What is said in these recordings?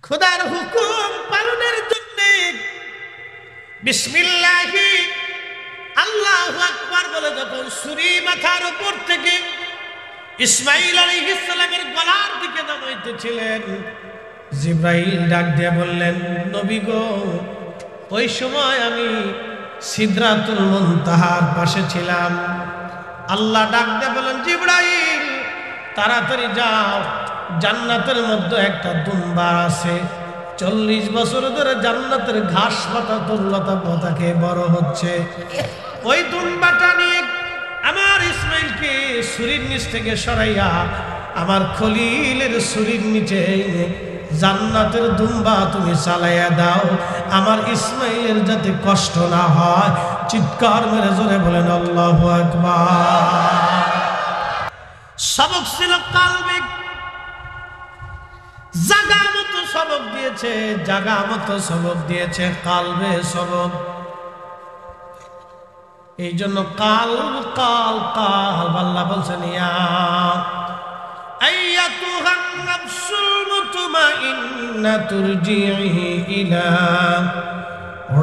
খোদার হুকুম পালনের জন্য বিসমিল্লাহি আল্লাহু আকবার বলে যখন ছুরি মাথার উপর থেকে ইসমাঈল আলাইহিস সালামের গলার দিকে নামাইতেছিলেন, জিবরাইল ডাক দিয়ে বললেন, নবী গো, ওই সময় আমি সিদরাতুল মুনতাহার পাশে ছিলাম। আল্লাহ ডাক দিয়ে বলেন, জিবরাইল তাড়াতাড়ি যাও, জান্নাতের মধ্যে একটা দুম্বা আছে, 40 বছর ধরে জান্নাতের ঘাস পাতা তরুলতা পাতা খেয়ে বড় হচ্ছে। ওই দুম্বাটা নিয়ে আমার ইসমাঈলকে ছুরির নিচ থেকে সরাইয়া আমার খলিলের ছুরির নিচে জান্নাতের দুম্বা তুমি চালাইয়া দাও, আমার ইসমাঈলের যাতে কষ্ট না হয়। চিৎকার মেরে জোরে বলেন আল্লাহু আকবার। সবক ছিল কালবে, জাগা মতো সবক দিয়েছে, জাগা মতো সবক দিয়েছে, কালবে সবক। এই জন্য কাল কাল কাল আল্লাহ বলছেন, ইয়া আইয়াতুহান নাফসুল মুতমাইন্না তুরজিই ইলা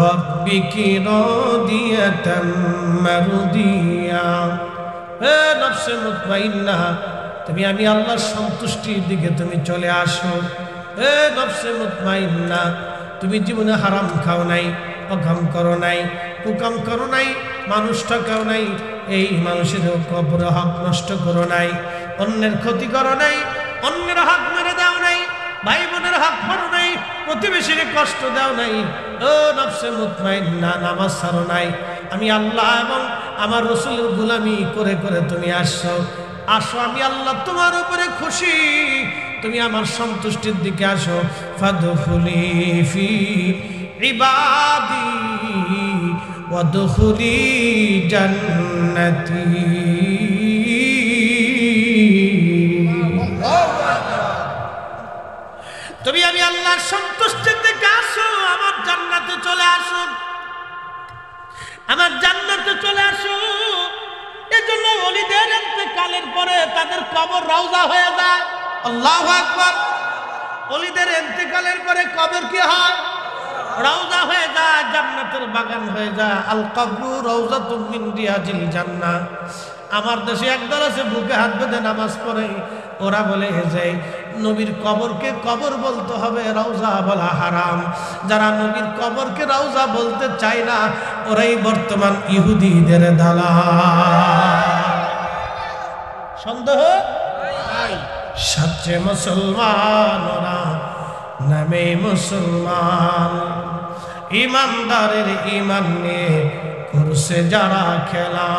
রাব্বিকি রাদিয়াতাম মারদিয়া। হে নফসে মুতমাইন্না, তুমি আমি আল্লাহর সন্তুষ্টির দিকে তুমি চলে আসো। হে নফসে মুতমাইন্না, তুমি জীবনে হারাম খাও নাই, অকাম করো নাই, কুকাম করো নাই, মানুষ ঠকাও নাই, এই মানুষের কবরে হক নষ্ট করো নাই, অন্যের ক্ষতি করো নাই, অন্যের হক মেরে দাও নাই, ভাই বোনের হক মারো নাই, প্রতিবেশীর কষ্ট দাও নাই। ও নফসে মুতমাইন্না, নামাজ ছাড়ো নাই। আমি আল্লাহ এবং আমার রাসূলের গোলামি করে করে তুমি আসছো। আসো, আমি আল্লাহ তোমার উপরে খুশি, তুমি আমার সন্তুষ্টির দিকে আসো। ফাদখুলি ফি ইবাদি ওয়াদখুলি জান্নাতি। তুমি আমি আল্লাহর সন্তুষ্টির দিকে আসো, আমার জান্নাতে চলে আসো, আমার জান্নাতে চলে আসো। এজন্য ওলিদের ইন্তেকালের পরে তাদের কবর রওজা হয়ে যায়। আল্লাহু আকবার। ওলিদের ইন্তেকালের পরে কবর কি হয়? রওজা হয়ে যায়, জান্নাতের বাগান হয়ে যায়। আল কবরু রওজাতুম মিন রিয়াজিল জান্নাহ। আমার দেশে একদল আছে বুকে হাত বেঁধে নামাজ পড়ে, ওরা বলে যে নবীর কবরকে কবর বলতে হবে, রওজা বলা হারাম। যারা নবীর কবরকে রওজা বলতে চায় না, ওরাই বর্তমান ইহুদিদের দালাল। সন্দেহ নাই। সচ্চে মুসলমান ওরা, নামে মুসলমান, ইমানদারের ইমান নিয়ে করছে যারা খেলা,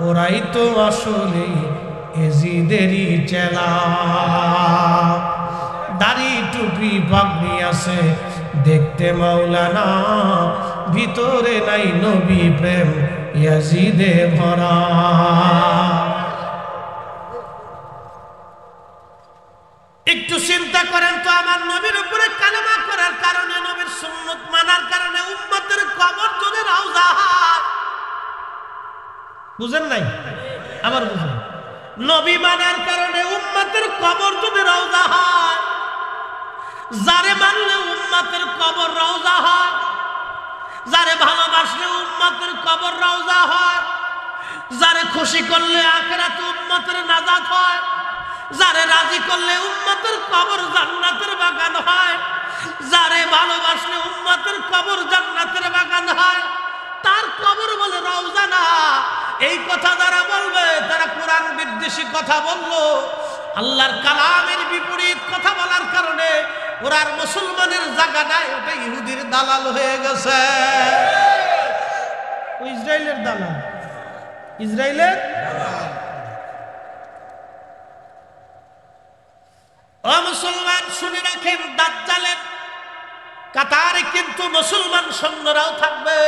ওরাই তো আসলে এজিদেরই চেলা। দাড়ি টুপি পাগড়ি আছে দেখতে মাওলানা, ভিতরে নাই নবী প্রেম ইয়াজিদে ভরা। একটু চিন্তা করেন তো, আমার নবীর উপরে কালেমা করার কারণে, নবীর সুন্নত মানার কারণে উম্মতের কবর যদি রওজা হয়, বুঝেন নাই? আবার বুঝেন। নবী মানার কারণে উম্মতের কবর যদি রওজা হয়, যারে মানলে উম্মতের কবর রওজা হয়, যারে ভালোবাসলে উম্মতের কবর রওজা হয়, যারে খুশি করলে আখিরাতে উম্মতের নাজাত হয়, যারে রাজি করলে উম্মতের কবর জান্নাতের বাগান হয়, যারে ভালোবাসলে উম্মতের কবর জান্নাতের বাগান হয়, তার কবর বলে রওজা না। এই কথা যারা বলবে তারা কোরআন বিদ্বেষী কথা বললো, আল্লাহর কালামের বিপরীত কথা বলার কারণে ওরার মুসলমানের জায়গা নাই, ওটা ইহুদির দালাল হয়ে গেছে। ও ইসরায়েলের দালাল, ইসরায়েলের দালাল। ও মুসলমান শুনে রাখেন, দাজ্জালের কাতারে কিন্তু মুসলমান সৈন্যরাও থাকবে।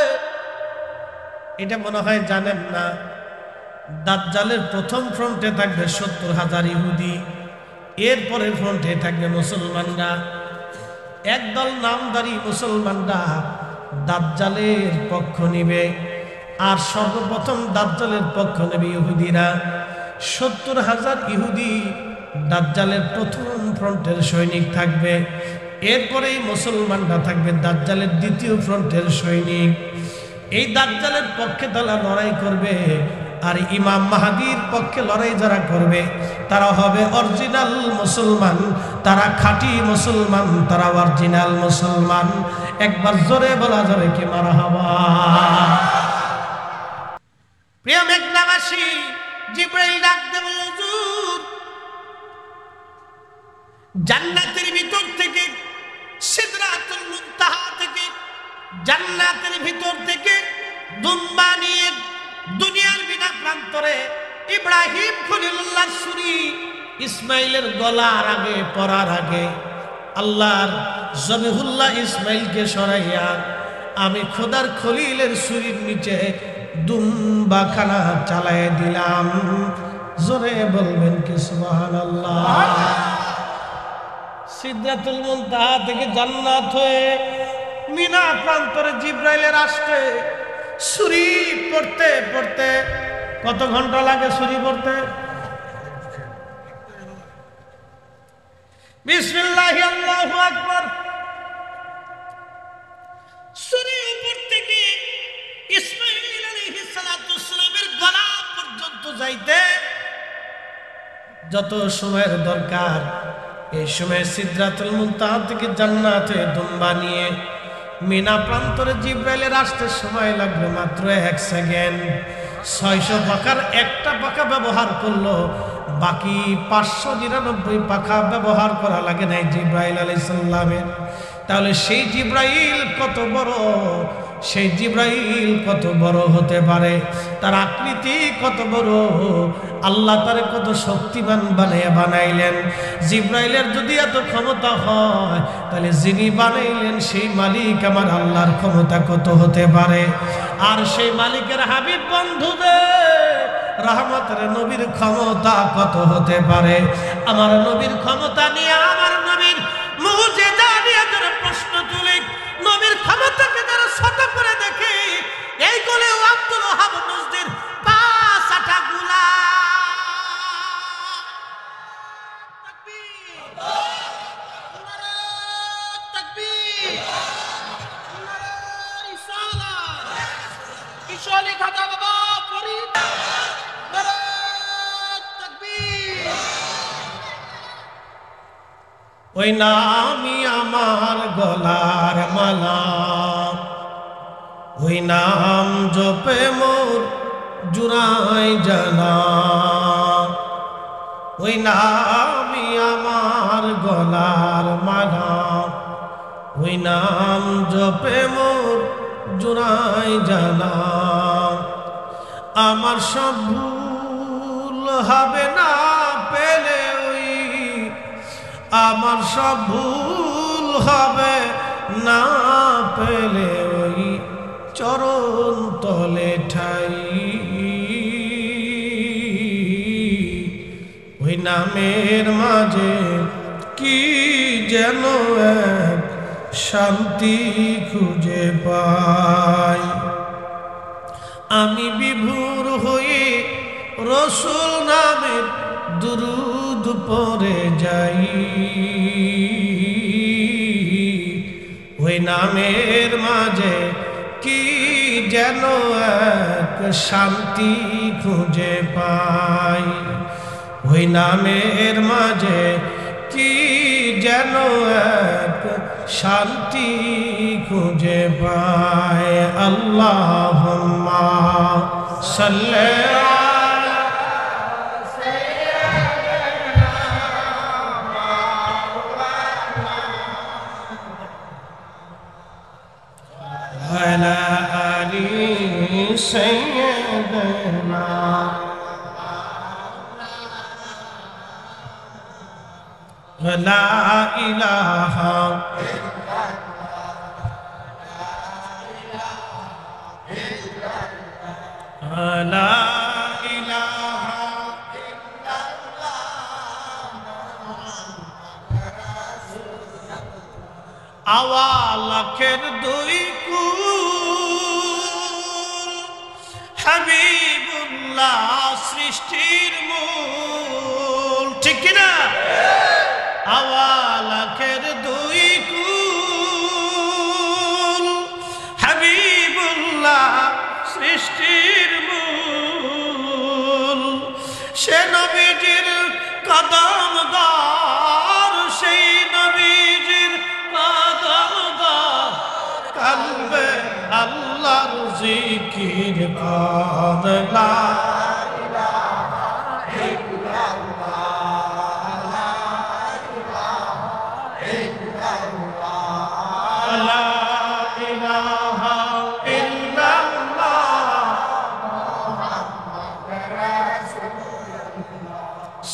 এটা মনে হয় জানেন না। দাজ্জালের প্রথম ফ্রন্টে থাকবে 70,000 ইহুদি, এরপরে ফ্রন্টে থাকবে মুসলমানরা। একদল নামধারী মুসলমানরা দাজ্জালের পক্ষ নিবে, আর সর্বপ্রথম দাজ্জালের পক্ষ নেবে ইহুদিরা। 70,000 ইহুদি দাজ্জালের প্রথম ফ্রন্টের সৈনিক থাকবে। এরপরেই মুসলমানরা থাকবে দাজ্জালের দ্বিতীয় ফ্রন্টের সৈনিক। এই দাজ্জালের পক্ষে তারা লড়াই করবে, আর ইমাম মাহদীর পক্ষে লড়াই যারা করবে তারা হবে অরিজিনাল মুসলমান, তারা খাঁটি মুসলমান, তারা অরিজিনাল মুসলমান। একবার জোরে বলা যাবে কি মারহাবা। প্রিয় মেঘনাবাসী, জিবরাইল ডাকতে বলল, হুজুর জান্নাতের ভিতর থেকে, সিদরাতুল মুনতাহা থেকে, জান্নাতের ভিতর থেকে দুম্বা নিয়ে দুনিয়ার বিনা প্রান্তরে ইব্রাহিম খলিলুল্লাহর ছুরি ইসমাইলের গলার আগে পড়ার আগে আল্লাহর জবিহুল্লাহ ইসমাইলকে সরাইয়া আমি খোদার খলিলের ছুরির নিচে দুম্বাখানা চালায় দিলাম। জোরে বলবেন কি সুবহানাল্লাহ। সিদরাতুল মুনতাহা থেকে জান্নাত হয়ে মিনা প্রান্তরে জিবরাইলের আসতে ছুরি পড়তে পড়তে কত ঘন্টা লাগে ছুরি পড়তে? বিসমিল্লাহি আল্লাহু আকবার। ছুরি উপর থেকে ইসমাঈল আলাইহিস সালাতু সালামের গলা পর্যন্ত যাইতে যত সময়ের দরকার, এই সময় সিদরাতুল মুনতাহা থেকে জান্নাতে দুম্বা নিয়ে মিনা প্রান্তরে জিবরাইলের আসতে সময় লাগলো মাত্র 1 সেকেন্ড। 600 পাখার একটা পাখা ব্যবহার করলো, বাকি 599 পাখা ব্যবহার করা লাগে নাই জিবরাইল আলাইহিস সালামের। তাহলে সেই জিবরাইল কত বড়, সেই জিবরাইল কত বড় হতে পারে, তার আকৃতি কত বড়, আল্লাহ তারে কত শক্তিমান বানাইলেন। জিবরাইলের যদি এত ক্ষমতা হয়, তাহলে যিনি বানাইলেন সেই মালিক আমার আল্লাহর ক্ষমতা কত হতে পারে। আর সেই মালিকের হাবিব বন্ধুদের রহমতের নবীর ক্ষমতা কত হতে পারে। আমার নবীর ক্ষমতা নিয়ে, আমার নবীর মুজিজা নিয়ে যারা প্রশ্ন তুলে, নবীর ক্ষমতাকে যারা ছোট করে দেখে, এই গোলেও আব্দুল ওহাব নজদির 5 গুলা। ওই নামই আমার গলার মালা, ওই নাম জপে মোর জুড়াই জানা, ওই নামই আমার গলার মালা, ওই নাম জপে মোর জুড়াই জানা। আমার সব ভুল হবে না পেলে, ওই আমার সব ভুল হবে না পেলে, ওই চরণ তলে ঠাই। ওই নামের মাঝে কি যেন এক শান্তি খুঁজে পাই। আমি বিভোর হয়ে রসুল নামের দুরুদ পড়ে যাই। ওই নামের মাঝে কি যেন এক শান্তি খুঁজে পাই। ওই নামের মাঝে কি যেন এক শান্তি খুঁজে পাই। আল্লাহুম্মা সাল্লি আলা আলি সাইয়্যিদিনা লা ইলাহা লা ইলাহা আওয়ালাখের দুই কুল হাবিবুল্লাহ সৃষ্টির মূল, ঠিক কিনা? আওয়ালাখের দুই কুল জিকির কর লা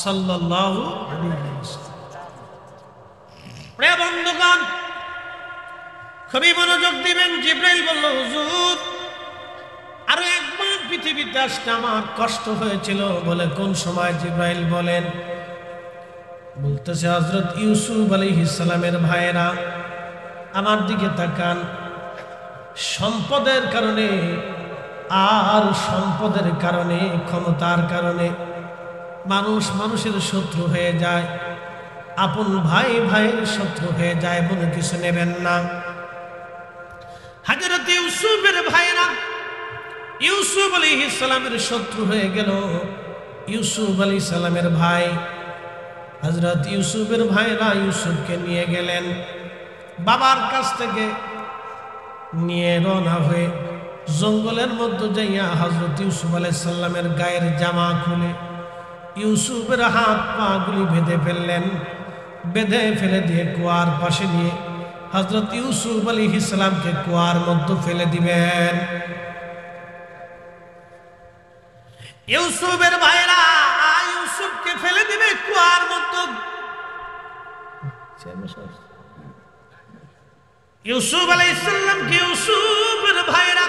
সাল্লাল্লাহু আলাইহি ওয়াসাল্লাম। প্রিয় বন্ধুগণ, খুবই মনোযোগ দিবেন। জিবরাইল বলল, হুজুর আরো একবার পৃথিবীতে আসতে আমার কষ্ট হয়েছিল। বলে কোন সময়? জিবরাইল বলেন, বলতেছে হযরত ইউসুফ আলাইহিস সালামের ভাইয়েরা আমার দিকে তাকান। সম্পদের কারণে আর সম্পদের কারণে, ক্ষমতার কারণে মানুষ মানুষের শত্রু হয়ে যায়, আপন ভাই ভাইয়ের শত্রু হয়ে যায়, বলে কিছু নেবেন না। হযরত ইউসুফের ভাইরা ইউসুফ আলাইহিস সালামের শত্রু হয়ে গেল। ইউসুফ আলাইহিস সালামের ভাই হযরত ইউসুফের ভাইরা ইউসুফকে নিয়ে গেলেন। বাবার কাছ থেকে নিয়ে রওনা হয়ে জঙ্গলের মধ্যে যাইয়া হযরত ইউসুফ আলাইহিস সালামের গায়ের জামা খুলে ইউসুফের হাত পা গুলি বেঁধে ফেললেন। বেঁধে ফেলে দিয়ে কুয়ার পাশে নিয়ে হযরত ইউসুফ আলাইহিস সালামকে কুয়ার মধ্যে ফেলে দিবেন। ইউসুফের ভাইরা ইউসুফকে ফেলে দিবে কুয়ার মধ্যে। ইউসুফ আলাইহিস সালামকে ইউসুফের ভাইরা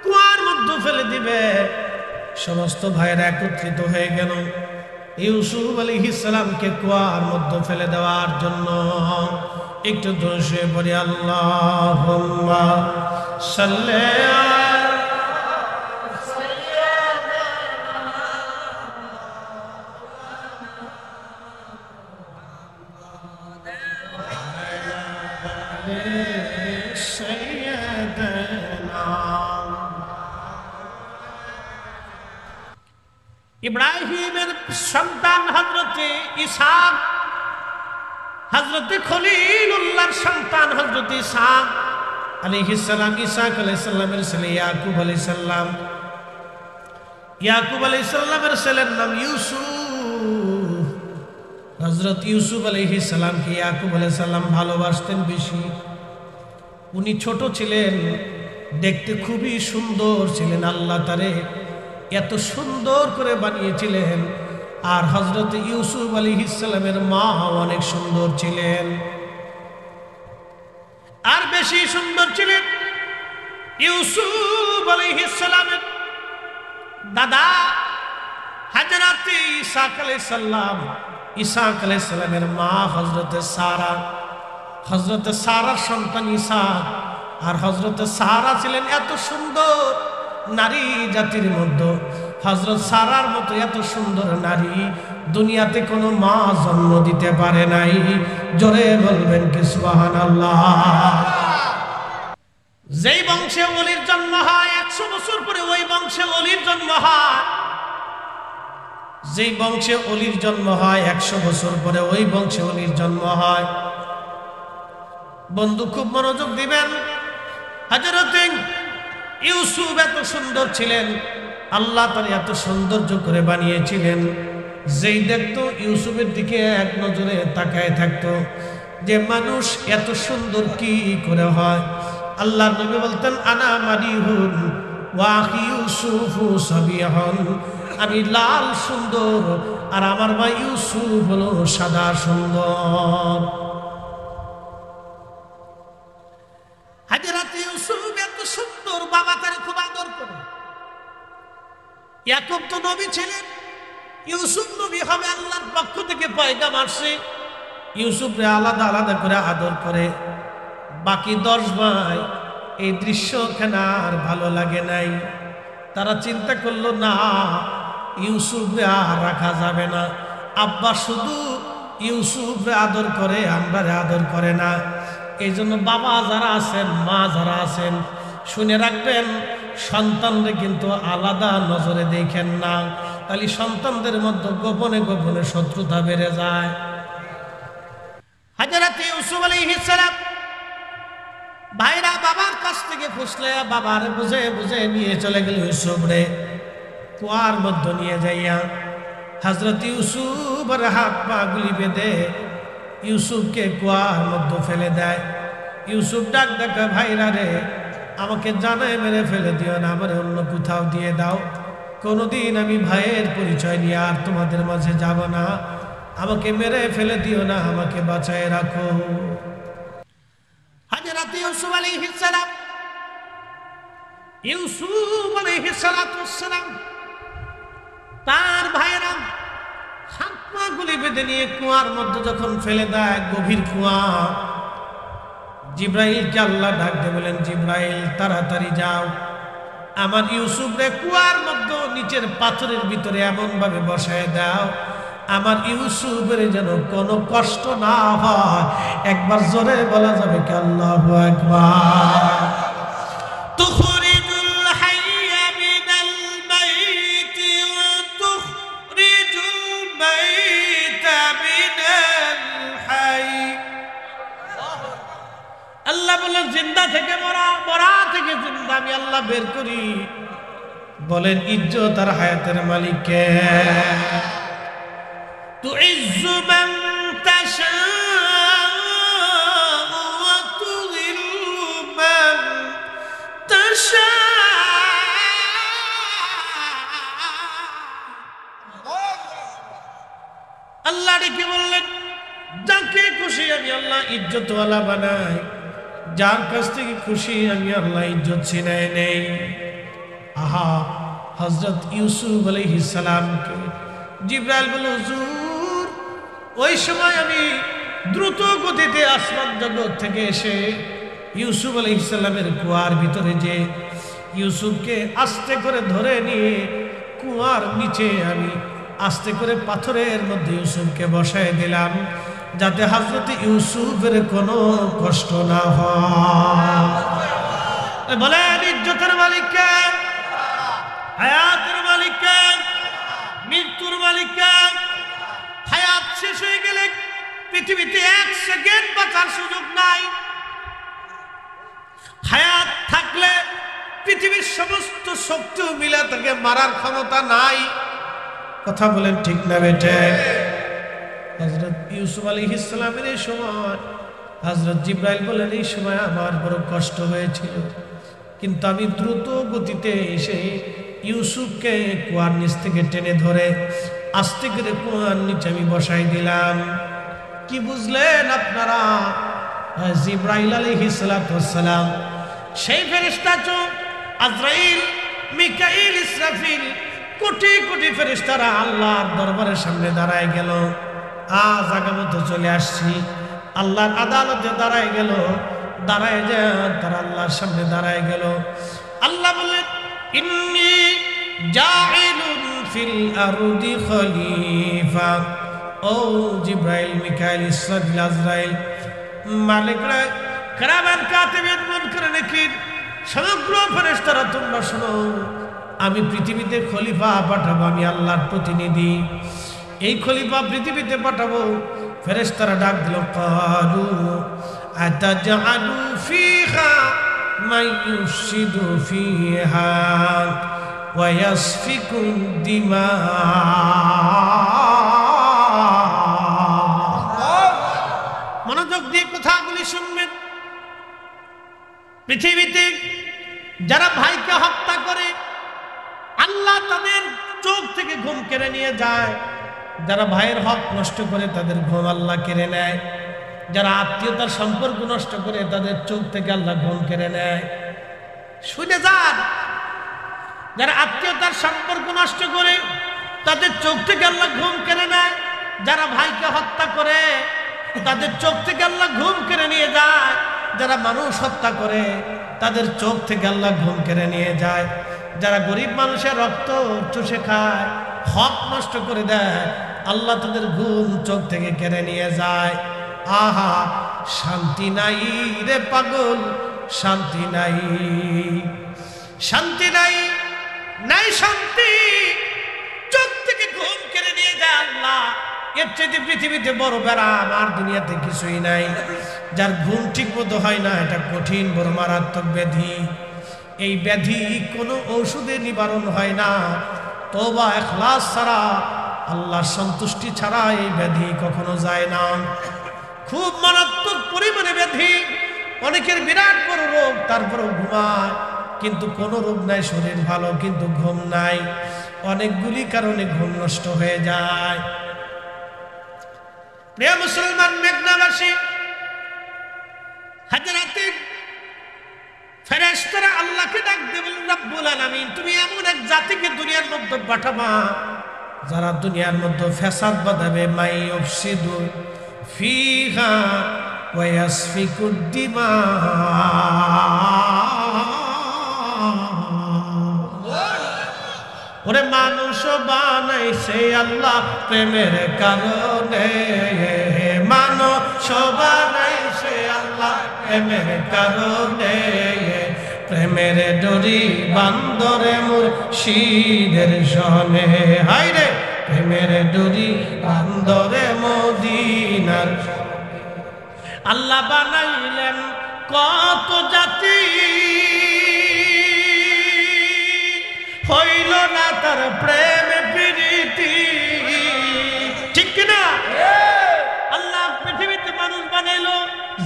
কুয়ার মধ্যে ফেলে দিবে। সমস্ত ভাইরা একত্রিত হয়ে গেল ইউসুফ আলাইহিস সালামকে কুয়ার মধ্যে ফেলে দেওয়ার জন্য। একটু দোষে পড়ি আল্লাহুম্মা সাল্লি ইব্রাহিমের সন্তান হযরতে ইসহাক, হযরতে খলিলুল্লাহর সন্তান হযরতে ইসহাক আলাইহিস সালাম, ইসহাক আলাইহিস সালামের ছেলে ইয়াকুব আলাইহিস সালাম। ইয়াকুব আলাইহিস সালামের ছেলের নাম ইউসুফ। হযরত ইউসুফ আলাইহিস সালামকে ইয়াকুব আলাইহিস সালাম ভালোবাসতেন বেশি। উনি ছোট ছিলেন, দেখতে খুবই সুন্দর ছিলেন। আল্লাহ তারে এত সুন্দর করে বানিয়েছিলেন। আর হযরত ইউসুফ আলাইহিস সালামের মা অনেক সুন্দর ছিলেন। আর বেশি সুন্দর ছিলেন ইউসুফ আলাইহিস সালামের দাদা হযরত ইসহাক আলাইহিস সালাম। ইসহাক আলাইহিস সালামের মা হযরত সারা। হযরত সারার সন্তান ইসহাক। আর হযরত সারা ছিলেন এত সুন্দর নারী জাতির মধ্যে। হযরত সারার মতো এত সুন্দর নারী দুনিয়াতে কোনো মা জন্ম দিতে পারে নাই। জোরে বলবেন কি সুবহানাল্লাহ। যেই বংশে ওলির জন্ম হয় 100 বছর পরে ওই বংশে ওলির জন্ম হয়। যেই বংশে ওলির জন্ম হয় 100 বছর পরে ওই বংশে ওলির জন্ম হয়। বন্ধু খুব মনোযোগ দিবেন। হযরত ইউসুফ এত সুন্দর ছিলেন, আল্লাহ তার এত সৌন্দর্য করে বানিয়েছিলেন। যেই দেখতো ইউসুফের দিকে এক নজরে তাকায় থাকতো যে মানুষ এত সুন্দর কি করে হয়। আল্লাহর নবী বলতেন, আনা মারিহুন ওয়া আখি ইউসুফু সাবিহুন। আমি লাল সুন্দর আর আমার ভাই ইউসুফ হলো সাদা সুন্দর। হযরত ইউসুফ এত সুন্দর, বাবা তার খুব আদর করে। ইয়াকুব তো নবী ছিলেন, ইউসুফ নবী হবে, আল্লাহর পক্ষ থেকে পয়গাম আসছে। ইউসুফরে আলাদা আলাদা করে আদর করে। বাকি 10 ভাই এই দৃশ্যখানা আর ভালো লাগে নাই। তারা চিন্তা করলো, না ইউসুফরে আর রাখা যাবে না। আব্বা শুধু ইউসুফরে আদর করে, আমরা আদর করে না। এই জন্য বাবা যারা আছেন, মা যারা আছেন, শুনে রাখবেন, সন্তানরে কিন্তু আলাদা নজরে দেখেন না। তাহলে সন্তানদের মধ্যে গোপনে গোপনে শত্রুতা বেড়ে যায়। হযরত ইউসুফ আলাইহিস সালাম ভাইরা বাবার কাছ থেকে ফুসলে বাবার বুঝে বুঝে নিয়ে চলে গেল ইউসুফ রে কুয়ার মধ্যে নিয়ে যাইয়া হযরত ইউসুফের হাত পা গুলি বেঁধে ইউসুফকে কুয়ার মধ্যে ফেলে দেয়। ইউসুফ ডাক ডাকা, ভাইরা রে আমাকে জানায় মেরে ফেলে দিও না, আমার অন্য কোথাও দিয়ে দাও, কোনোদিন আমি ভাইয়ের পরিচয় নিয়ে আর তোমাদের মাঝে যাব না, আমাকে মেরে ফেলে দিও না, আমাকে বাঁচায় রাখো। হযরত ইউসুফ আলাইহিস সালাম তার ভাইয়েরা হাত পা গুলি বেঁধে নিয়ে কুয়ার মধ্যে যখন ফেলে দেয়, গভীর কুয়া, জিব্রাইলকে আল্লাহ ডাক দিয়ে বলেন, জিব্রাইল তাড়াতাড়ি যাও, আমার ইউসুফ রে কুয়ার মধ্যে নিচের পাথরের ভিতরে এমন ভাবে বসায় দাও আমার ইউসুফের যেন কোনো কষ্ট না হয়। একবার জোরে বলা যাবে কি আল্লাহু আকবার। তুখরিজুল হাইয়া মিনাল মাইতি ওয়া তুখরিজুল মাইতা মিনাল হাই। আল্লাহ বলেন জিন্দা থেকে মরা, মরা থেকে জিন্দা আমি আল্লাহ বের করি। বলেন ইজ্জত আর হায়াতের মালিক কে? তুইজ্জু মান তাশাউ ওয়া তুযিল্লু মান তাশাউ। আল্লাহ ডেকে বললেন, যাকে খুশি আমি আল্লাহ ইজ্জতওয়ালা বানাই, যার কাছ থেকে খুশি আমি আল্লাহ ইজ্জত ছিনাই নেই। আহা, হযরত ইউসুফ আলাইহিস সালামকে জিবরাইল বলল, হুজুর ওই সময় আমি দ্রুত গতিতে আসমান জগৎ থেকে এসে ইউসুফ আলাইহিস সালামের কুয়ার ভিতরে যে ইউসুফকে আস্তে করে ধরে নিয়ে কুয়ার নিচে আমি আস্তে করে পাথরের মধ্যে ইউসুফকে বসায় দিলাম, যাতে হযরত ইউসুফের কোনো কষ্ট না হয়। বলেন ইজ্জতের মালিক কে? হায়াতের মালিক কে? মৃত্যুর মালিক কে? হায়াত শেষ হয়ে গেলে পৃথিবীতে 1 সেকেন্ড বাঁচার সুযোগ নাই। হায়াত থাকলে পৃথিবীর সমস্ত শক্তি মিলে তাকে মারার ক্ষমতা নাই। কথা বলেন ঠিক না বেটে? হযরত ইউসুফ আলাইহিস সালামের এই সময় হযরত জিবরাইল বলেন, এই সময় আমার বড় কষ্ট হয়েছিল, কিন্তু আমি দ্রুত গতিতে এসে ইউসুফকে কুয়ার নিচ থেকে টেনে ধরে আস্তে করে কুয়ার নিচে আমি বসাই দিলাম। কি বুঝলেন আপনারা? জিবরাইল আলাইহিস সালাম সেই ফেরেশতা আজরাইল, মিকাইল, ইসরাফিল, কোটি কোটি ফেরেশতারা আল্লাহর দরবারের সামনে দাঁড়ায় গেল। আজ আগামত চলে আসছি, আল্লাহর আদালতে দাঁড়ায় গেল। দাঁড়ায় যান, তারা আল্লাহর সামনে দাঁড়ায় গেল। আল্লাহ বললেন, ইন্নী জাইলুন ফিল আরদি খলিফা। ও জিবরাইল, মিকাইল, ইসরাফিল, আজরাইল, মালিকরা, কিরামান কাতিবিন, মুনকার নাকির, সমগ্র ফেরেশতারা তোমরা শোনো, আমি পৃথিবীতে খলিফা পাঠাবো, আমি আল্লাহর প্রতিনিধি। এই খলিফা পৃথিবীতে পাঠাবো। ফেরেশতারা ডাক দিল, ক্বালু আতাজআলু ফীহা মান ইউফসিদু ফীহা ওয়া ইয়াসফিকু দিমা। মনোযোগ দিয়ে কথাগুলি শুনবেন। পৃথিবীতে যারা ভাইকে হত্যা করে আল্লাহ তাদের চোখ থেকে ঘুম কেড়ে নিয়ে যায়। যারা ভাইয়ের হক নষ্ট করে তাদের ঘুম আল্লাহ কেড়ে নেয়। যারা আত্মীয়তার সম্পর্ক নষ্ট করে তাদের চোখ থেকে আল্লাহ ঘুম কেড়ে নেয়। শুনে যান, যারা আত্মীয়তার সম্পর্ক নষ্ট করে তাদের চোখ থেকে আল্লাহ ঘুম কেড়ে নেয়। যারা ভাইকে হত্যা করে তাদের চোখ থেকে আল্লাহ ঘুম কেড়ে নিয়ে যায়। যারা মানুষ হত্যা করে তাদের চোখ থেকে আল্লাহ ঘুম কেড়ে নিয়ে যায়। যারা গরিব মানুষের রক্ত চুষে খায়, হক নষ্ট করে দেয়, আল্লাহ তাদের ঘুম চোখ থেকে কেড়ে নিয়ে যায়। আহা, শান্তি নাই রে পাগল, শান্তি নাই, শান্তি নাই, নাই শান্তি। চোখ থেকে ঘুম কেড়ে নিয়ে যায় আল্লাহ, এর চেয়ে পৃথিবীতে বড় ব্যারাম আর দুনিয়াতে কিছুই নাই। যার ঘুম ঠিক মতো হয় না, এটা কঠিন বড় মারাত্মক ব্যাধি। এই ব্যাধি কোনো ঔষধে নিবারণ হয় না, তওবা ইখলাস ছাড়া, আল্লাহর সন্তুষ্টি ছাড়া এই ব্যাধি কখনো যায় না। খুব মারাত্মক পরিমাণে ব্যাধি। অনেকের বিরাট বড় রোগ, তারপরেও ঘুমায়, কিন্তু কোনো রোগ নাই, শরীর ভালো কিন্তু ঘুম নাই। অনেকগুলি কারণে ঘুম নষ্ট হয়ে যায়। প্রিয় মুসলমান, মেঘনাবাসী হাজরাতে ফেরেশতারা আল্লাহকে ডাক দিয়ে বলেন, রব্বুল আলামিন, তুমি এমন এক জাতিকে দুনিয়ার মধ্যে পাঠাবা যারা দুনিয়ার মধ্যে ফ্যাসাদ বাঁধাবে, মাই ইউফসিদু ফিহা ওয়া ইয়াসফিকুদ দিমা। ওরে মানুষ বানাইছে আল্লাহ প্রেমের কারণে, মানুষ বানাইছে আল্লাহ প্রেমের কারণে, প্রেমের ডরি বান্দরে মুর্শিদের সনে। হায় রে, প্রেমের ডরি বান্দরে মদিনার। আল্লাহ বানাইলেন কত জাতি, হইল না তার প্রেম প্রীতি। ঠিক কিনা? আল্লাহ পৃথিবীতে মানুষ বানাইলো,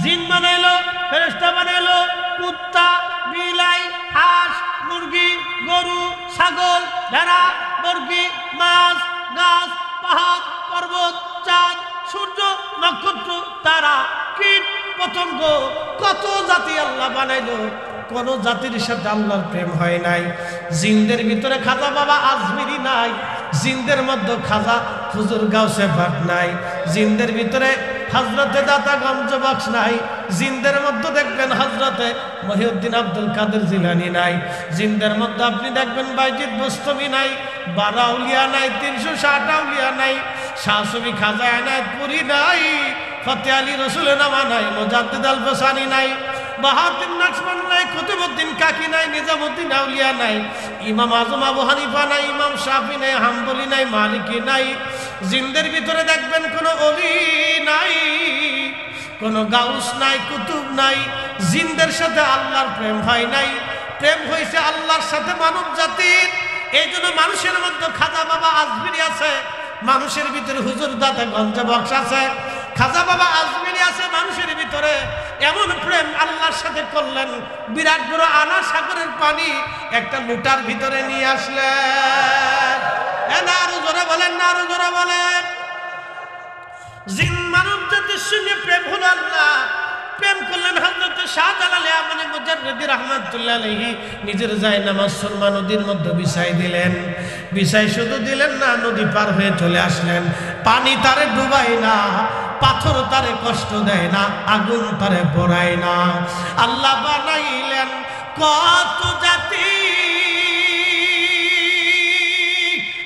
জিন বানাইলো, ফেরেশতা বানাইলো, কুত্তা, বিলাই, হাঁস, মুরগি, গরু, ছাগল, ভেড়া, মুরগি, মাছ, গাছ, পাহাড়, পর্বত, চাঁদ, সূর্য, নক্ষত্র, তারা, কীট, পতঙ্গ, কত জাতি আল্লাহ বানাইলো। কোন জাতির সাথে আল্লাহর প্রেম হয় নাই। জিনদের ভিতরে খাজা বাবা আজমিরি নাই, জিনদের মধ্যে খাজা হুজুর গাউসে পাক নাই, জিনদের ভিতরে হযরতে দাতা গঞ্জ বক্স নাই, জিনদের মধ্যে দেখবেন হযরতে মহিউদ্দিন আব্দুল কাদের জিলানী নাই, জিনদের মধ্যে আপনি দেখবেন বাইজিদ বুস্তামি নাই, 12 আউলিয়া নাই, 360 আউলিয়া নাই, শাহ সুফি খাজা এনায়েতপুরি নাই, ফতে আলী রসুল নামা নাই, মুজাদ্দিদ আল বসানি নাই, বাহাউদ্দিন নকশবন্দি নাই, কুতুবউদ্দিন কাকি নাই, নিজামউদ্দিন আউলিয়া নাই, ইমাম আজম আবু হানিফা নাই, ইমাম শাফি নাই, হাম্বলি নাই, মালিকি নাই। জিনদের ভিতরে দেখবেন কোনো অলি নাই, কোনো গাউস নাই, কুতুব নাই। জিনদের সাথে আল্লাহর প্রেম হয় নাই, প্রেম হয়েছে আল্লাহর সাথে মানব জাতির। এই জন্য মানুষের মধ্যে খাজা বাবা আজমিরি আছে, মানুষের ভিতরে হুজুর দাতা গঞ্জ বক্স আছে, খাজা বাবা আজমিরি আছে মানুষের ভিতরে। এমন প্রেম আল্লাহর সাথে করলেন, বিরাট বড় আনা সাগরের পানি একটা লুটার ভিতরে নিয়ে আসলেন। না আরো জোরে বলেন, না আরো জোরে বলেন। জিন মানব জাতির সঙ্গে প্রেম হলো আল্লাহ। প্রেম করলেন হযরত শাহজালাল ইয়ামানি মুজাদ্দিদ রাহমাতুল্লাহ আলাইহি, নিজের জায়নামাজ সুরমা নদীর মধ্যে বিছাই দিলেন। বিছাই শুধু দিলেন না, নদী পার হয়ে চলে আসলেন। পানি তারে ডুবাই না, পাথর তারে কষ্ট দেয় না, আগুন তারে পোড়ায় না। আল্লাহ বানাইলেন কত জাতি,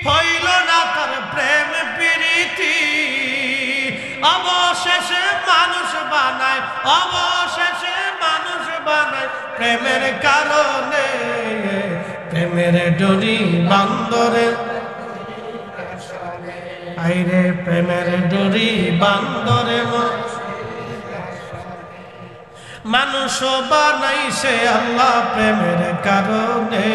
হইল না তার প্রেম প্রীতি। অবশেষে মানুষ বানায়, অবশেষে মানুষ বানায় প্রেমের কারণে, প্রেমের ডরি বান্দরে। আইরে প্রেমের ডরি বান্দরে, মানুষ বানাইছে আল্লাহ প্রেমের কারণে,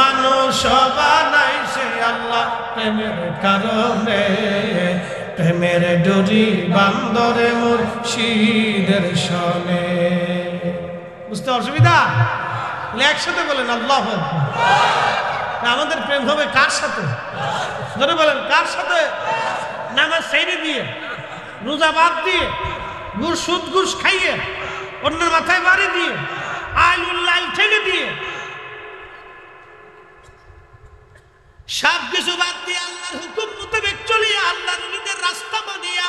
মানুষ বানাইছে আল্লাহ প্রেমের কারণে, প্রেমের ডরি বান্দরে মুর্শিদের সনে। বুঝতে অসুবিধা? একসাথে বলেন আল্লাহু আকবার। আমাদের প্রেম হবে কার সাথে? ধরে বলেন কার সাথে? নামাজ ছেড়ে দিয়ে, রোজা বাদ দিয়ে, সুদ ঘুষ খাইয়ে, অন্যের মাথায় বাড়ি দিয়ে, আইলুল্লাহ ঠেলে দিয়ে, সব কিছু বাদ দিয়ে আল্লাহর হুকুম মোতাবেক চলিয়া, আল্লাহর নবীদের রাস্তা মানিয়া,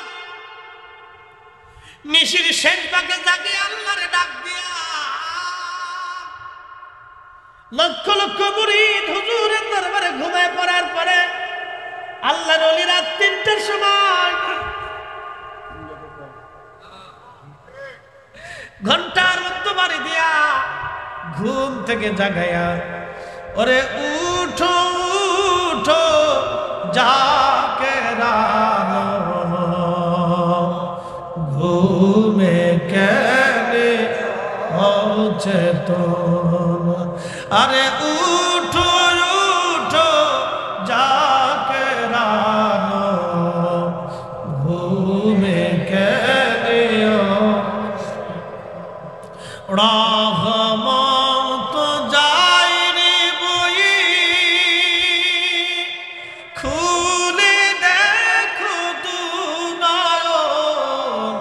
নিশির শেষ ভাগে জাগিয়ে আল্লাহরে ডাক দিয়া, লক্ষ লক্ষ মুরিদ হুজুরের দরবারে ঘুমায় পড়ার পরে আল্লাহর ওলি রাত 3টার সময় ঘন্টার মধ্যে বাড়ি দিয়া ঘুম থেকে জাগাইয়া, ওরে উঠো উঠো জাকেরানো, ঘুমে কেনে অচেতন। আরে উঠো উঠো জাকে রানো, ঘুমে কেনে রহমত যাই রে বই, খুলে দেখো দু নয়ন,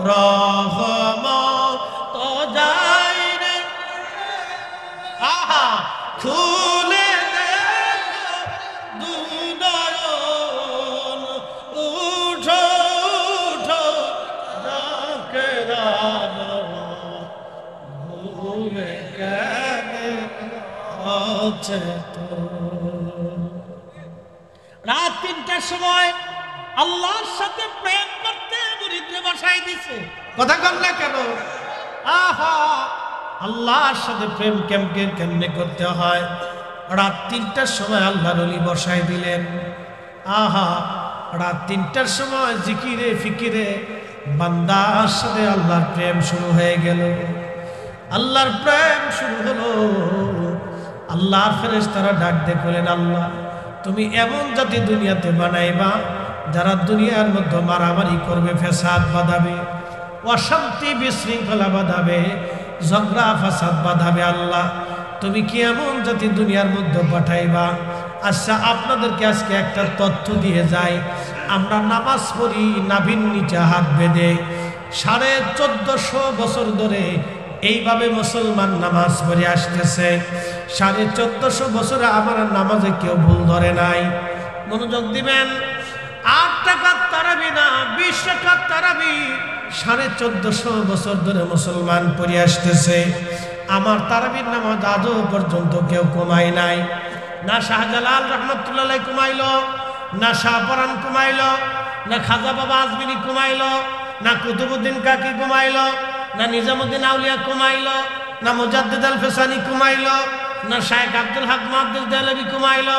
রহমত যাই রে, আহা খুলে দেখো দু নয়ন, উঠো উঠো যাকে রানো, রাত ৩টার সময় আল্লাহর সাথে প্রেম করতে মুরিদরে বসাই দিছে। কথা কন না কেন? আহা, আল্লাহর সাথে প্রেম কেমনে করতে হয়। রাত ৩টার সময় আল্লাহর ওলি বসাই দিলেন। আহা, রাত ৩টার সময় জিকিরে ফিকিরে বান্দার সাথে আল্লাহর প্রেম শুরু হয়ে গেল। আল্লাহর প্রেম শুরু হলো। আল্লাহর ফেরেশতারা ডাক দিয়ে বলেন, আল্লাহ তুমি এমন জাতি দুনিয়াতে বানাইবা যারা দুনিয়ার মধ্যে মারামারি করবে, ফেসাদ বাঁধাবে, অশান্তি বিশৃঙ্খলা বাঁধাবে, ঝগড়া ফাসাদ বাঁধাবে। আল্লাহ তুমি কি এমন জাতি দুনিয়ার মধ্যে পাঠাইবা? আচ্ছা, আপনাদেরকে আজকে একটা তথ্য দিয়ে যাই। আমরা নামাজ পড়ি নাভির নিচে হাত বেঁধে, 1450 বছর ধরে এইভাবে মুসলমান নামাজ পড়ে আসতেছে। 1450 বছরে আমার নামাজে কেউ ভুল ধরে নাই। মনোযোগ দিবেন। 8 টাকার তারাবি না, 20 টাকার তারাবি 1450 বছর ধরে মুসলমান পড়ে আসতেছে। আমার তারাবির নামাজ আজও পর্যন্ত কেউ কমাই নাই। না শাহজালাল রহমতুল্লাহ কমাইলো, না শাহপরান কমাইলো, না খাজা বাবা আজমিনী কমাইলো, না কুতুবুদ্দিন কাকি কমাইলো, না নিজামুদ্দিন আউলিয়া কমাইলো, না মুজাদ্দিদ আল ফেসানি কমাইলো, না শায়েখ আব্দুল হক মুহাদ্দিস দেহলভী কমাইলো,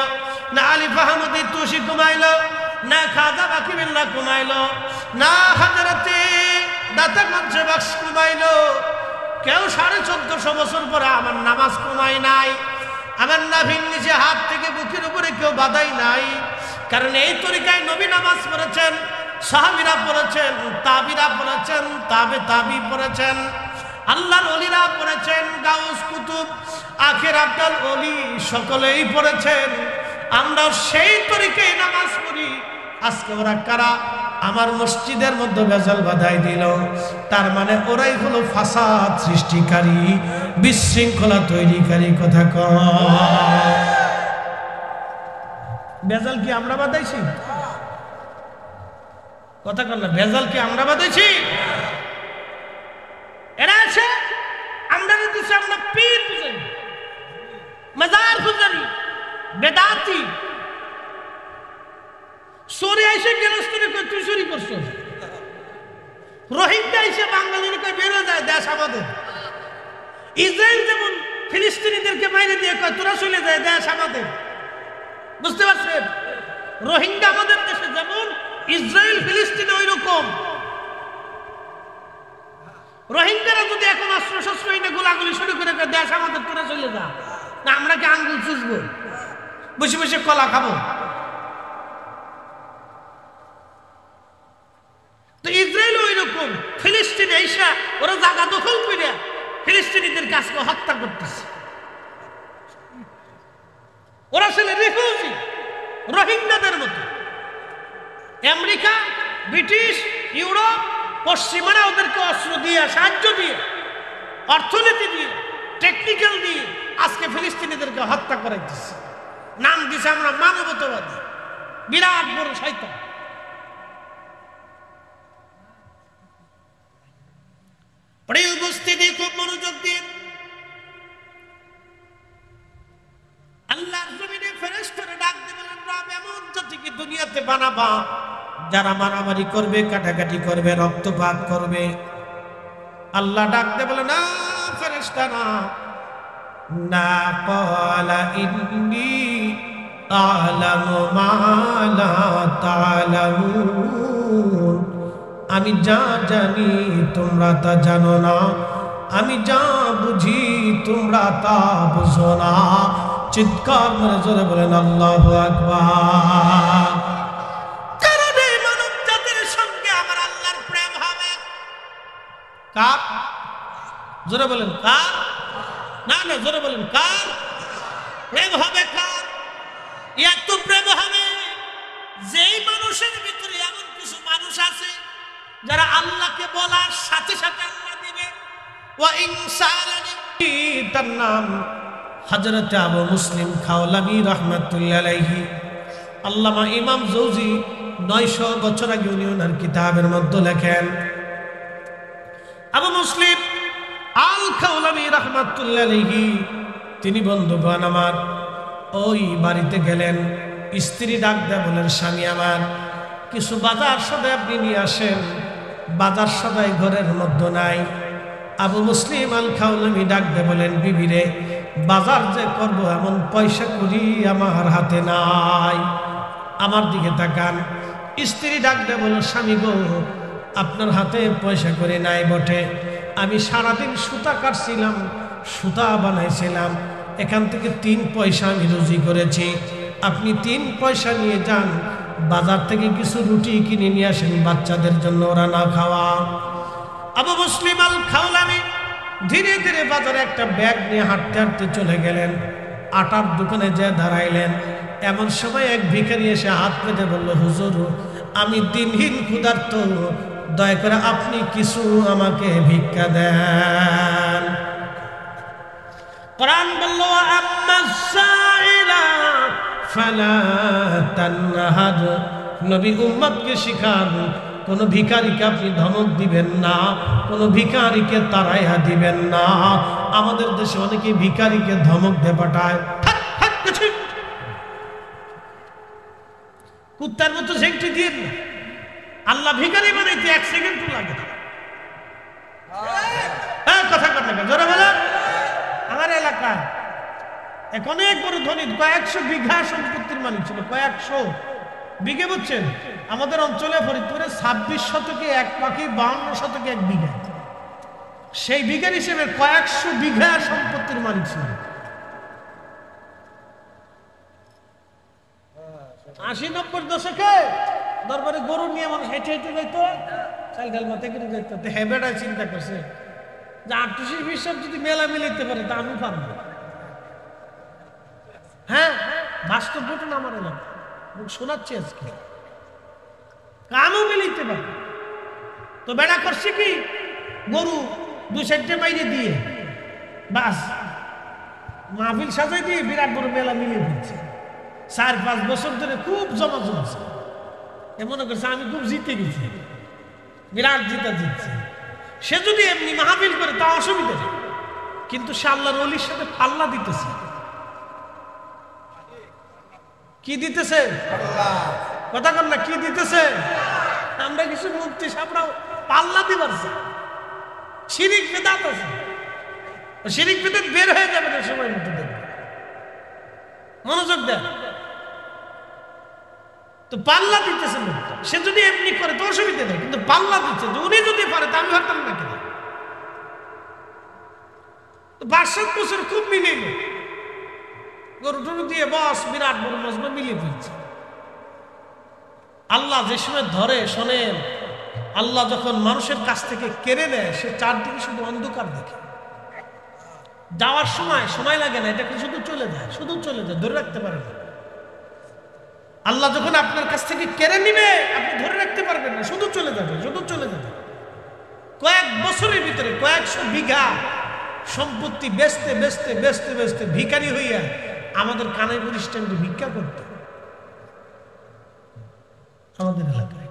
না আলিফ আহমদ তুষি কমাইলো, না খাজা বাকিবিল্লাহ কমাইলো, না হযরতে দাতা গঞ্জে বক্স কমাইলো। কেউ 1450 বছর পরে আমার নামাজ কমাই নাই। আমার নাভির নিচে হাত থেকে বুকের উপরে কেউ বাধাই নাই। কারণ এই তরিকায় নবী নামাজ পড়েছেন, সাহাবীরা পড়েছেন, তাবিরা পড়েছেন, তাবি পড়েছেন, আল্লাহর ওলিরা পড়েছেন, গাউস কুতুব আখির আব্দুল ওলি সকলেই পড়েছেন। আমরা সেই তরিকায় নামাজ পড়ি। আজকে ওরা কারা? আমার মসজিদের মধ্যে ভেজাল বাধাই দিল। তার মানে ওরাই হলো ফাসাদ সৃষ্টিকারী, বিশৃঙ্খলা তৈরিকারী। কথা কয় ভেজাল কি আমরা বাধাইছি? কথা কন না, ভেজাল কি আমরা বাধাইছি? এরা আছে আমরা দিছি, আমরা পীর পূজারি, মাজার পূজারি, বেদাতি। চোরে এসে গেরস্তুরে কই তুই চুরি করছো। রোহিঙ্গা এসে বাঙালির কই বেরো যায় দেশ আমাদের। ইসরায়েল যেমন ফিলিস্তিনিদেরকে মাইরে দিয়ে কয় তোরা চলে যায় দেশ আমাদের। বুঝতে পারছেন? রোহিঙ্গা আমাদের দেশে যেমন, ইসরায়েল ফিলিস্তিনে ওই রকম। রোহিঙ্গারা যদি এখন অস্ত্র শস্ত্র এনে গোলাগুলি শুরু করে দেশ আমাদের, তোরা চলে যা, না আমরা কি আঙ্গুল চুষবো, বসে বসে কলা খাবো? তো ইসরায়েল ওই রকম, ফিলিস্তিনে এসে ওরা জায়গা দখল করে ফিলিস্তিনিদের কাজকে হত্যা করতেছে। ওরা ছিল রিফিউজি, রোহিঙ্গাদের মতো। আমেরিকা, ব্রিটিশ, ইউরোপ, পশ্চিমারা ওদেরকে অস্ত্র দিয়ে, সাহায্য দিয়ে, অর্থনীতি দিয়ে, টেকনিক্যাল দিয়ে আজকে ফিলিস্তিনিদেরকে হত্যা করাইতেছে। নাম দিছে আমরা মানবতাবাদী। বিরাট বড় শয়তান। প্রিয় উপস্থিতি, খুব মনোযোগ দিন। আল্লাহর জমিনে ফেরেশতারা ডাক দিয়ে বলেন, রব এমন জাতিকে দুনিয়াতে বানাবা যারা মারামারি করবে, কাটাকাটি করবে, রক্তপাত করবে। আল্লাহ ডাক দিয়ে বলেন, না ফেরেশতারা, না ক্বালা ইন্নী আ'লামু মা লা তা'লামুন। আমি যা জানি তোমরা তা জানো না, আমি যা বুঝি তোমরা তা বুঝো না। চিৎকার মেরে জোরে বলেন আল্লাহু আকবার। কারণ এই মানব জাতির সঙ্গে আমার আল্লাহর প্রেম হবে। কার? জোরে বলেন কার? না না, জোরে বলেন কার প্রেম হবে? কার? এত প্রেম হবে যেই মানুষের ভিতরে এমন কিছু মানুষ আছে যারা আল্লাহকে বলার সাথে সাথে আল্লাহ দিবে। ওয়া ইনসালানি, তার নাম হযরত আবু মুসলিম খাওলামি রাহমাতুল্লাহ আলাইহি। আল্লামা ইমাম জৌজি 900 বছর আগে উনি ওনার কিতাবের মধ্যে লেখেন, আবু মুসলিম আল খাওলামি রাহমাতুল্লাহ আলাইহি তিনি বন্ধুগণ আমার ওই বাড়িতে গেলেন। স্ত্রী ডাক দেয়, বলেন স্বামী আমার কিছু বাজার সদাই আপনি নিয়ে আসেন, বাজার সদাই ঘরের মধ্যে নাই। আবু মুসলিম আল খাওলামি ডাক দেয়, বলেন বিবি রে, বাজার যে করব এমন পয়সা করি আমার হাতে নাই। আমার দিকে তাকান। স্ত্রী ডাক দেয়, বলেন স্বামী গো, আপনার হাতে পয়সা করে নাই বটে, আমি সারাদিন সুতা কাটছিলাম, সুতা বানাইছিলাম, এখান থেকে 3 পয়সা আমি রুজি করেছি, আপনি 3 পয়সা নিয়ে যান, বাজার থেকে কিছু রুটি কিনে নিয়ে আসেন বাচ্চাদের জন্য, ওরা না খাওয়া। আবু মুসলিম আল খাওলামি ধীরে ধীরে বাজারে একটা ব্যাগ নিয়ে হাঁটতে হাঁটতে চলে গেলেন। আটার দোকানে যেয়ে দাঁড়াইলেন। এমন সময় এক ভিখারি এসে হাত পেতে বলল, হুজুর আমি দিনহীন ক্ষুধার্ত, দয়া করে আপনি কিছু আমাকে ভিক্ষা দেন। কোরআন বলল, আম্মাস সাইলা ফালা তানহার, নবী উম্মতকে শিখান কোন ভিখারিকে আপনি ধমক দিবেন না, কোন ভিখারিকে তাড়াইয়া দিবেন না। আমাদের দেশে অনেকে ভিখারিকে ধমক দিয়ে পাঠায়, কুত্তার মতো ঝেঁকটি দিয়ে না। আল্লাহ ভিখারি বানাইতে 1 সেকেন্ড লাগে না। কথা কথা জোরে বলেন। আমার এলাকায় এক অনেক বড় ধনী, কয়েকশো বিঘা সম্পত্তির মালিক ছিল, কয়েকশো বিঘে, বুঝছেন? আমাদের অঞ্চলে ফরিদপুরে 26 শতকে 1 পাখি, 52 শতকে 1 বিঘা, সেই বিঘার হিসেবে কয়েকশো বিঘা সম্পত্তির মালিক ছিল। 80-90 দশকে দরবারে গরু নিয়ে মানুষ হেঁটে হেঁটে যাইতো, চাল ডাল মাথায় করে যাইতো। হেবেটায় চিন্তা করছে যে 28-20 সব যদি মেলা মিলাইতে পারে তা আমি পারবো। হ্যাঁ, বাস্তব ঘটনা আমার এলাকা, শোনাচ্ছি আজকে, কামও মিলাইতে পারে। তো বেড়া করছে কি, গরু 2-4টে বাইরে দিয়ে বাস মাহফিল সাজাই দিয়ে বিরাট বড় মেলা মিলিয়ে ফেলছে। 4-5 বছর ধরে খুব জমা জমছে। এ মনে করছে আমি খুব জিতে গেছি, বিরাট জিতছে। সে যদি এমনি মাহফিল করে তা অসুবিধা নেই, কিন্তু সে আল্লাহর ওলির সাথে পাল্লা দিতেছে। কি দিতেছে? কথা কর না, কি দিতেছে? আমরা কিছু মুক্তি সাপড়াও পাল্লা দিবার শিরিক বেদাত আছে, শিরিক বেদাত বের হয়ে যাবে না সময় মতো, দেখবে, মনোযোগ দেন। তো পাল্লা দিতেছে লোকটা, সে যদি এমনি করে তো অসুবিধা নেই, কিন্তু পাল্লা দিচ্ছে, উনি যদি পারে তা আমি পারতাম না কেন? 5-7 বছর খুব মিলিয়ে গরু টরু দিয়ে বস বিরাট বড় মজমা মিলিয়ে ফেলছে। আল্লাহ যে সময় ধরে, শোনেন, আল্লাহ যখন মানুষের কাছ থেকে কেড়ে নেয়, সে চারদিকে শুধু অন্ধকার দেখে। যাওয়ার সময় লাগে না, এটা শুধু চলে যায়, ধরে রাখতে পারে না। আল্লাহ যখন আপনার কাছ থেকে কেড়ে নিবে, আপনি ধরে রাখতে পারবেন না, শুধু চলে যাবে। কয়েক বছরের ভিতরে কয়েকশো বিঘা সম্পত্তি বেচতে বেচতে বেচতে বেচতে ভিখারি হইয়া আমাদের কানাইপুর স্ট্যান্ডে ভিক্ষা করত। আমাদের এলাকায়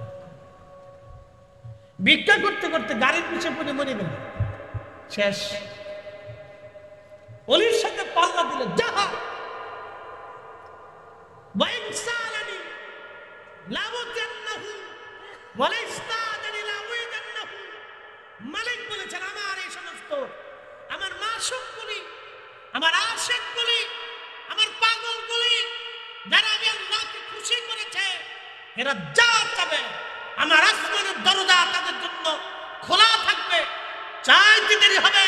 ভিক্ষা করতে করতে গাড়ির পিছে পড়ে মরে গেল, শেষ। অলির সাথে পাল্লা দিলে যাহা মালিক বলেছেন, আমার এই সমস্ত আমার মাসুক বলি, আমার আশিক বলি, আমার পাগল বলি, যারা আমি আল্লাহকে খুশি করেছে, এরা যা চাবে আমার আসমানের দরজা তাদের জন্য খোলা থাকবে, চাইতে দেরি হবে,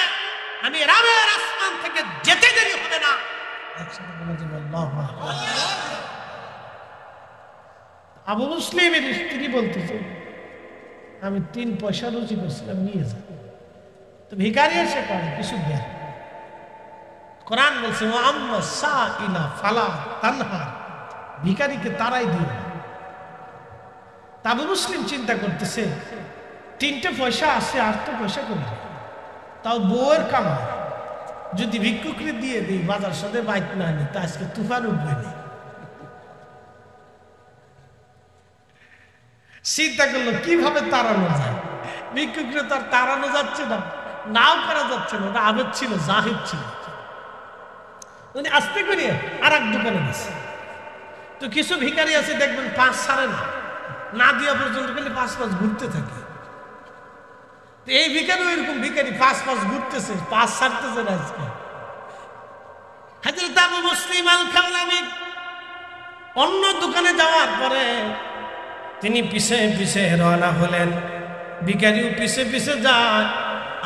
আমি রাবের আসমান থেকে যেতে দেরি হবে না। একসাথে বলা যাবে আল্লাহু আকবার। আবু মুসলিমের স্ত্রী বলতেছে, আমি 3 পয়সা রুজি করছিলাম, নিয়ে যা। তো ভিখারি এসে পারে কিছু দেয়। কোরআন বলছে ও আম্মা সাইলা ফালা তানহার, ভিখারিকে তারাই দিও। আবু মুসলিম চিন্তা করতেছে 3টে পয়সা আছে, আর তো পয়সা করি, তাও বউয়ের কামাই, যদি ভিক্ষুকরে দিয়ে দিই বাজার সাথে বাইক না নি তা আজকে তুফান উঠবে না। চিন্তা করলো কিভাবে তাড়ানো যায়, ভিক্ষুকরে তার তাড়ানো যাচ্ছে না, নাও করা যাচ্ছে না, ওটা আবেদ ছিল, জাহিদ ছিল। উনি আস্তে করে আর এক দোকানে গেছে। তো কিছু ভিখারি আছে দেখবেন 5 ছাড়ে না, না দেওয়া পর্যন্ত গেলে 5 ঘুরতে থাকে। তো এই ভিখারি ওইরকম ভিখারি 5 ঘুরতেছে, 5 ছাড়তেছে না। আজকে হযরত আবু মুসলিম আল খাওলামি অন্য দোকানে যাওয়ার পরে তিনি পিছে পিছে রওনা হলেন। ভিখারিও পিছে পিছে যায়,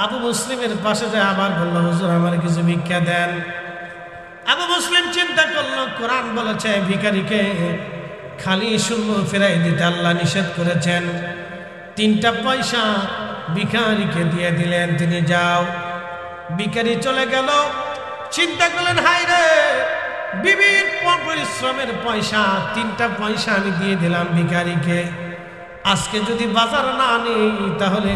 আবু মুসলিমের পাশে যায়, আবার বলল হুজুর আমার কিছু ভিক্ষা দেন। আবু মুসলিম চিন্তা করলো কোরআন বলেছে ভিখারিকে খালি শূন্য ফেরাই দিতে আল্লাহ নিষেধ করেছেন। 3টা পয়সা ভিখারিকে দিয়ে দিলেন, তিনি যাও। ভিখারি চলে গেল। চিন্তা করলেন হায় রে, বিবির পরিশ্রমের পয়সা, 3টা পয়সা আমি দিয়ে দিলাম ভিখারিকে। আজকে যদি বাজার না আনি তাহলে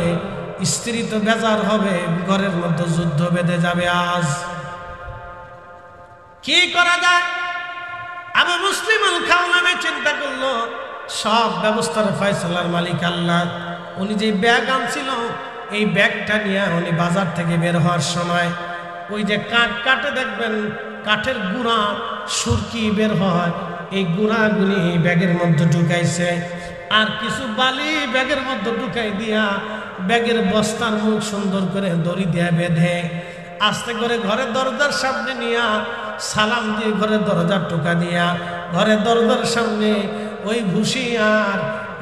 স্ত্রী তো বেজার হবে, ঘরের মধ্যে যুদ্ধ বেঁধে যাবে। আজ কি করা যায়? আবু মুসলিম আল খাওলামি চিন্তা করলো সব ব্যবস্থার ফয়সালার মালিক আল্লাহ। উনি যে ব্যাগ আনছিল এই ব্যাগটা নিয়ে উনি বাজার থেকে বের হওয়ার সময় ওই যে কাঠ কাটে দেখবেন কাঠের গুঁড়া সুরকি বের হয়, এই গুঁড়াগুলি ব্যাগের মধ্যে ঢুকাইছে, আর কিছু বালি ব্যাগের মধ্যে ঢুকাই দিয়া ব্যাগের বস্তার মুখ সুন্দর করে দড়ি দিয়া বেঁধে আস্তে করে ঘরের দরজার সামনে নিয়া সালাম দিয়ে ঘরের দরজার টোকা দিয়া ঘরের দরজার সামনে ওই ভুসি আর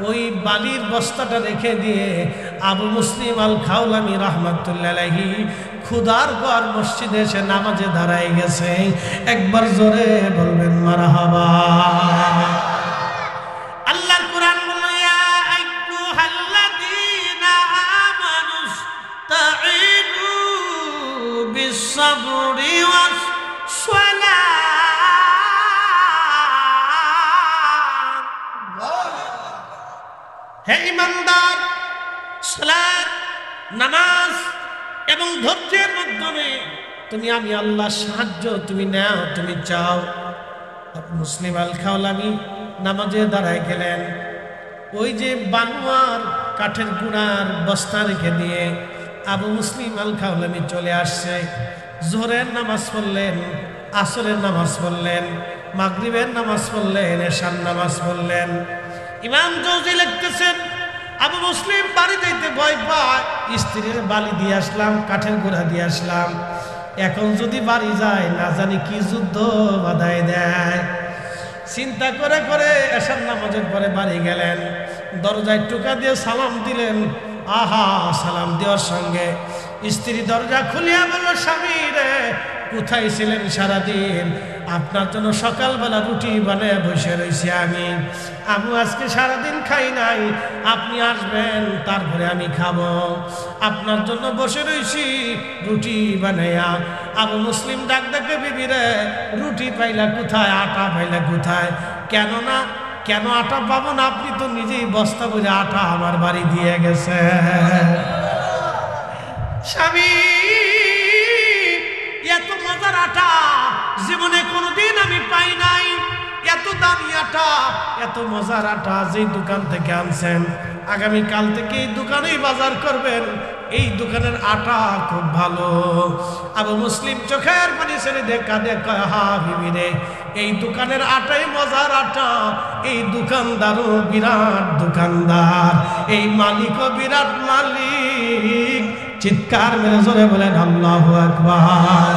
ওই বালির বস্তাটা রেখে দিয়ে আবু মুসলিম আল খাওলামি রাহমাতুল্লাহ আলাইহি খুদার পর মসজিদে এসে নামাজে দাঁড়ায় গেছে। একবার জোরে বলবেন মারহাবা। আল্লাহর কোরআন বলে ইয়া আইয়ুহাল্লাযীনা আমানুস্তাঈনু বিস-সাবরি ওয়াস-সালাত। হে ঈমানদার, সালাত নামাজ এবং ধৈর্যের মাধ্যমে তুমি আমি আল্লাহর সাহায্য তুমি নাও, তুমি চাও। আবু মুসলিম আল খাওলামি নামাজে দাঁড়ায় গেলেন। ওই যে বানুয়ার কাঠের গুঁড়ার বস্তা রেখে দিয়ে আবু মুসলিম আল খাওলামি চলে আসছে। জোহরের নামাজ পড়লেন, আসরের নামাজ পড়লেন, মাগরিবের নামাজ পড়লেন, এশার নামাজ পড়লেন। ইমাম জৌজি লিখতেছেন আবু মুসলিম বাড়ি যাইতে ভয় পায়, স্ত্রীর বালি দিয়ে আসলাম, কাঠের গুঁড়া দিয়ে আসলাম, এখন যদি বাড়ি যায় না জানি কি যুদ্ধ বাধায় দেয়। চিন্তা করে করে এশার নামাজের পরে বাড়ি গেলেন, দরজায় টোকা দিয়ে সালাম দিলেন। আহা, সালাম দেওয়ার সঙ্গে স্ত্রী দরজা খুলিয়া বলল স্বামী রে, কোথায় ছিলেন সারাদিন? আপনার জন্য সকালবেলা রুটি বানিয়ে বসে রয়েছি আমি আজকে সারাদিন খাই নাই, আপনি আসবেন তারপরে আমি খাবো, আপনার জন্য বসে রয়েছি রুটি বানাইয়া। আবু মুসলিম ডাক ডাকে বিবি রে, রুটি পাইলা কোথায়, আটা পাইলা কোথায়? কেন আটা পাবো না? আপনি তো নিজেই বস্তা বলে আটা আমার বাড়ি দিয়ে গেছে। স্বামী, এত মজার আটা জীবনে কোনোদিন আমি পাই নাই, এত দামি আটা, এত মজার আটা যেই দোকান থেকে আনছেন আগামীকাল থেকে এই দোকানেই বাজার করবেন, এই দোকানের আটা খুব ভালো। আবু মুসলিম চোখের পানি ছেড়ে দেখা দেখা হা বিবি রে, এই দোকানের আটাই মজার আটা, এই দোকানদারও বিরাট দোকানদার, এই মালিকও বিরাট মালিক। চিৎকার মেরে জোরে বলেন আল্লাহু আকবার।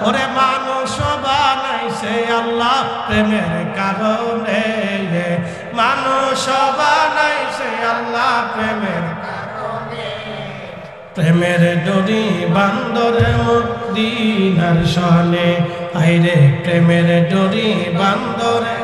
ওরে মানুষ বানাই বানাইছে আল্লাহ প্রেমের কারণে, মানুষ বানাইছে আল্লাহ প্রেমের কারণে। প্রেমের ডোরি বান্দরে মদিনার সনে, আইরে প্রেমের ডোরি বান্দরে